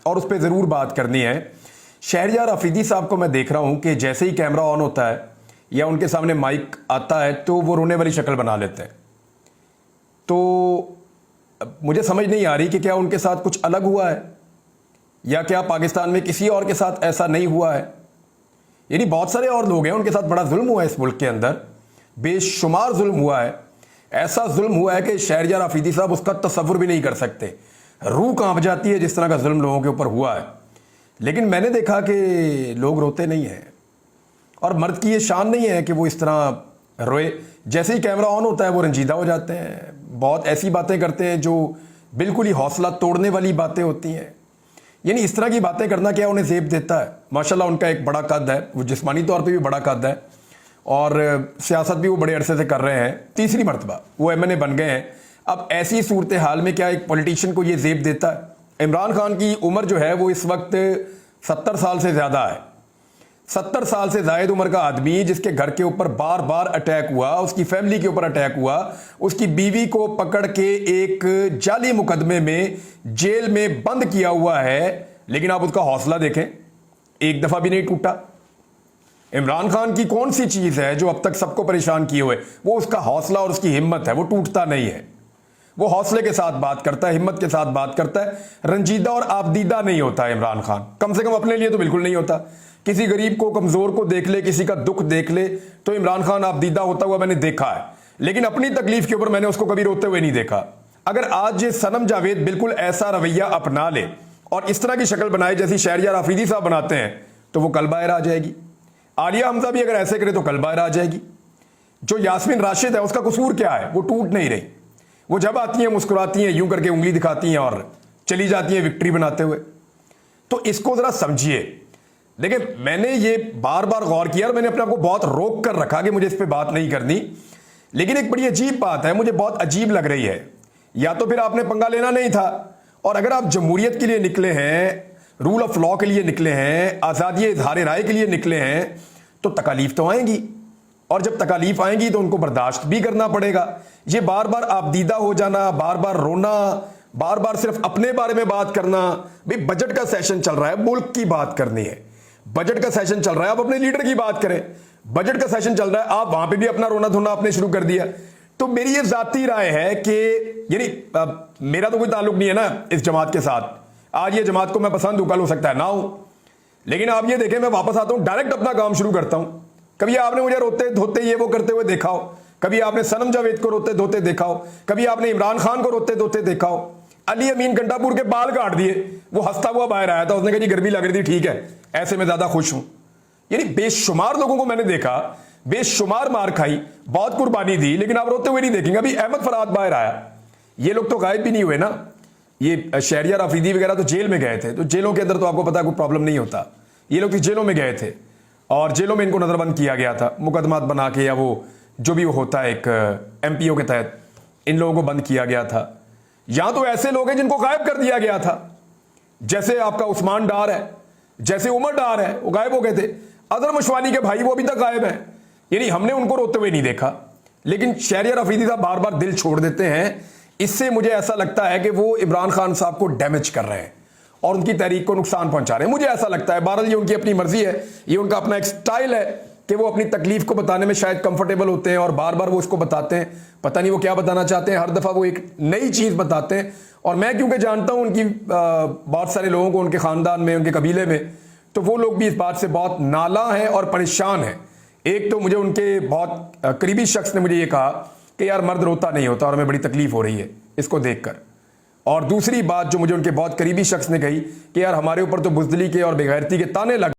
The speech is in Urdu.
اور اس پہ ضرور بات کرنی ہے. شہریار آفریدی صاحب کو میں دیکھ رہا ہوں کہ جیسے ہی کیمرہ آن ہوتا ہے یا ان کے سامنے مائک آتا ہے تو وہ رونے والی شکل بنا لیتے ہیں. تو مجھے سمجھ نہیں آ رہی کہ کیا ان کے ساتھ کچھ الگ ہوا ہے یا کیا پاکستان میں کسی اور کے ساتھ ایسا نہیں ہوا ہے. یعنی بہت سارے اور لوگ ہیں ان کے ساتھ بڑا ظلم ہوا ہے اس ملک کے اندر, بے شمار ظلم ہوا ہے. ایسا ظلم ہوا ہے کہ شہریار آفریدی صاحب اس کا تصور بھی نہیں کر سکتے. روح کانپ جاتی ہے جس طرح کا ظلم لوگوں کے اوپر ہوا ہے. لیکن میں نے دیکھا کہ لوگ روتے نہیں ہیں, اور مرد کی یہ شان نہیں ہے کہ وہ اس طرح روئے. جیسے ہی کیمرہ آن ہوتا ہے وہ رنجیدہ ہو جاتے ہیں, بہت ایسی باتیں کرتے ہیں جو بالکل ہی حوصلہ توڑنے والی باتیں ہوتی ہیں. یعنی اس طرح کی باتیں کرنا کیا انہیں زیب دیتا ہے. ماشاءاللہ ان کا ایک بڑا قد ہے, وہ جسمانی طور پہ بھی بڑا قد ہے, اور سیاست بھی وہ بڑے عرصے سے کر رہے ہیں. تیسری مرتبہ وہ ایم این اے بن گئے ہیں. اب ایسی صورتحال میں کیا ایک پولیٹیشین کو یہ زیب دیتا ہے؟ عمران خان کی عمر جو ہے وہ اس وقت 70 سال سے زیادہ ہے. 70 سال سے زائد عمر کا آدمی جس کے گھر کے اوپر بار بار اٹیک ہوا, اس کی فیملی کے اوپر اٹیک ہوا, اس کی بیوی کو پکڑ کے ایک جعلی مقدمے میں جیل میں بند کیا ہوا ہے, لیکن آپ اس کا حوصلہ دیکھیں, ایک دفعہ بھی نہیں ٹوٹا. عمران خان کی کون سی چیز ہے جو اب تک سب کو پریشان کیے ہوئے؟ وہ اس کا حوصلہ اور اس کی ہمت ہے, وہ ٹوٹتا نہیں ہے. وہ حوصلے کے ساتھ بات کرتا ہے, ہمت کے ساتھ بات کرتا ہے, رنجیدہ اور آبدیدہ نہیں ہوتا ہے عمران خان. کم سے کم اپنے لیے تو بالکل نہیں ہوتا. کسی غریب کو, کمزور کو دیکھ لے, کسی کا دکھ دیکھ لے تو عمران خان آبدیدہ ہوتا ہوا میں نے دیکھا ہے, لیکن اپنی تکلیف کے اوپر میں نے اس کو کبھی روتے ہوئے نہیں دیکھا. اگر آج یہ صنم جاوید بالکل ایسا رویہ اپنا لے اور اس طرح کی شکل بنائے جیسی شہریار آفریدی صاحب بناتے ہیں تو وہ کل باہر آ جائے گی. عالیہ حمزہ بھی اگر ایسے کرے تو کل باہر آ جائے گی. جو یاسمین راشد ہے اس کا قصور کیا ہے؟ وہ ٹوٹ نہیں رہی. وہ جب آتی ہیں مسکراتی ہیں, یوں کر کے انگلی دکھاتی ہیں اور چلی جاتی ہیں وکٹری بناتے ہوئے. تو اس کو ذرا سمجھیے. دیکھیں میں نے یہ بار بار غور کیا اور میں نے اپنے آپ کو بہت روک کر رکھا کہ مجھے اس پہ بات نہیں کرنی, لیکن ایک بڑی عجیب بات ہے, مجھے بہت عجیب لگ رہی ہے. یا تو پھر آپ نے پنگا لینا نہیں تھا, اور اگر آپ جمہوریت کے لیے نکلے ہیں, رول آف لا کے لیے نکلے ہیں, آزادی اظہار رائے کے لیے نکلے ہیں, تو تکالیف تو آئیں گی, اور جب تکالیف آئیں گی تو ان کو برداشت بھی کرنا پڑے گا. یہ بار بار آبدیدہ ہو جانا, بار بار رونا, بار بار صرف اپنے بارے میں بات کرنا. بھئی بجٹ کا سیشن چل رہا ہے, ملک کی بات کرنی ہے. بجٹ کا سیشن چل رہا ہے, آپ اپنے لیڈر کی بات کریں. بجٹ کا سیشن چل رہا ہے, آپ وہاں پہ بھی اپنا رونا دھونا آپ نے شروع کر دیا. تو میری یہ ذاتی رائے ہے کہ یعنی میرا تو کوئی تعلق نہیں ہے نا اس جماعت کے ساتھ. آج یہ جماعت کو میں پسند ہوں, کل ہو سکتا ہے نہ ہوں, لیکن آپ یہ دیکھیں میں واپس آتا ہوں, ڈائریکٹ اپنا کام شروع کرتا ہوں. کبھی آپ نے مجھے روتے دھوتے یہ وہ کرتے ہوئے دیکھا ہو, کبھی آپ نے صنم جاوید کو روتے دھوتے دیکھا ہو, کبھی آپ نے عمران خان کو روتے دھوتے دیکھا ہو. علی امین گنڈا پور کے بال کاٹ دیے, وہ ہنستا ہوا باہر آیا تھا, اس نے کہا جی گرمی لگ رہی تھی, ٹھیک ہے, ایسے میں زیادہ خوش ہوں. یعنی بے شمار لوگوں کو میں نے دیکھا, بے شمار مار کھائی, بہت قربانی دی, لیکن آپ روتے ہوئے نہیں دیکھیں گے. ابھی احمد فرحات باہر آیا, یہ لوگ تو غائب بھی نہیں ہوئے نا. یہ شہریار آفریدی وغیرہ تو جیل میں گئے تھے, تو جیلوں کے اندر تو آپ کو پتا کوئی پرابلم نہیں ہوتا. یہ لوگ جیلوں میں گئے تھے اور جیلوں میں ان کو نظر بند کیا گیا تھا, مقدمات بنا کے, یا وہ جو بھی وہ ہوتا ہے ایک ایم پی او کے تحت ان لوگوں کو بند کیا گیا تھا. یہاں تو ایسے لوگ ہیں جن کو غائب کر دیا گیا تھا, جیسے آپ کا عثمان ڈار ہے, جیسے عمر ڈار ہے, وہ غائب ہو گئے تھے. اظہر مشوانی کے بھائی وہ ابھی تک غائب ہیں. یعنی ہم نے ان کو روتے ہوئے نہیں دیکھا, لیکن شہریار آفریدی صاحب بار بار دل چھوڑ دیتے ہیں. اس سے مجھے ایسا لگتا ہے کہ وہ عمران خان صاحب کو ڈیمیج کر رہے ہیں اور ان کی تحریک کو نقصان پہنچا رہے ہیں. مجھے ایسا لگتا ہے. بہرحال یہ ان کی اپنی مرضی ہے, یہ ان کا اپنا ایک سٹائل ہے کہ وہ اپنی تکلیف کو بتانے میں شاید کمفرٹیبل ہوتے ہیں, اور بار بار وہ اس کو بتاتے ہیں. پتہ نہیں وہ کیا بتانا چاہتے ہیں, ہر دفعہ وہ ایک نئی چیز بتاتے ہیں. اور میں کیونکہ جانتا ہوں ان کی بہت سارے لوگوں کو, ان کے خاندان میں, ان کے قبیلے میں, تو وہ لوگ بھی اس بات سے بہت نالاں ہیں اور پریشان ہیں. ایک تو مجھے ان کے بہت قریبی شخص نے مجھے یہ کہا کہ یار مرد روتا نہیں ہوتا اور ہمیں بڑی تکلیف ہو رہی ہے اس کو دیکھ کر. اور دوسری بات جو مجھے ان کے بہت قریبی شخص نے کہی کہ یار ہمارے اوپر تو بزدلی کے اور بے غیرتی کے تانے لگ